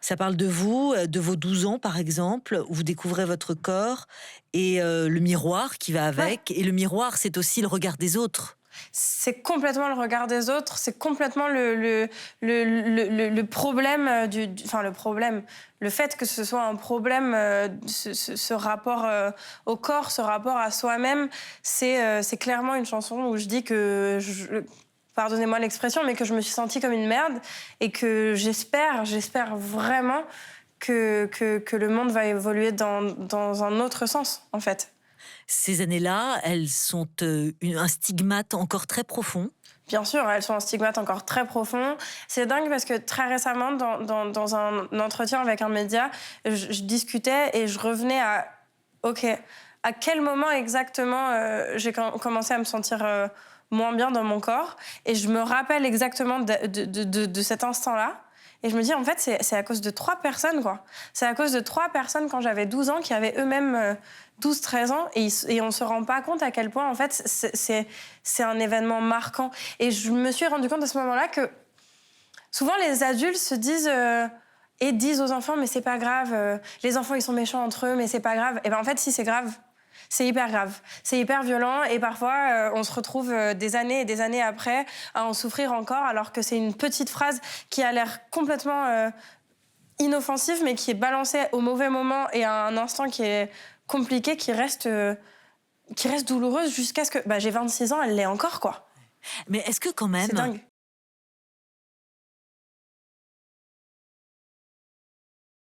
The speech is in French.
Ça parle de vous, de vos 12 ans par exemple, où vous découvrez votre corps et le miroir qui va Ouais. avec et le miroir, c'est aussi le regard des autres. C'est complètement le regard des autres, c'est complètement le problème enfin le problème, le fait que ce soit un problème, ce rapport, au corps, ce rapport à soi-même, c'est clairement une chanson où je dis que pardonnez-moi l'expression, mais que je me suis sentie comme une merde et que j'espère vraiment que le monde va évoluer dans un autre sens, en fait. Ces années-là, elles sont, un stigmate encore très profond. Bien sûr, elles sont un stigmate encore très profond. C'est dingue parce que très récemment, dans un entretien avec un média, je discutais et je revenais à OK, à quel moment exactement j'ai commencé à me sentir moins bien dans mon corps. Et je me rappelle exactement de cet instant-là. Et je me dis, en fait, c'est à cause de 3 personnes, quoi. C'est à cause de 3 personnes quand j'avais 12 ans qui avaient eux-mêmes 12-13 ans. Et on se rend pas compte à quel point, en fait, c'est un événement marquant. Et je me suis rendu compte à ce moment-là que souvent les adultes se disent et disent aux enfants, mais c'est pas grave, les enfants ils sont méchants entre eux, mais c'est pas grave. Et ben en fait, si c'est grave. C'est hyper grave, c'est hyper violent et parfois on se retrouve des années et des années après à en souffrir encore alors que c'est une petite phrase qui a l'air complètement inoffensive mais qui est balancée au mauvais moment et à un instant qui est compliqué, qui reste douloureuse jusqu'à ce que... Bah, j'ai 26 ans, elle l'est encore, quoi. Mais est-ce que quand C'est même, dingue.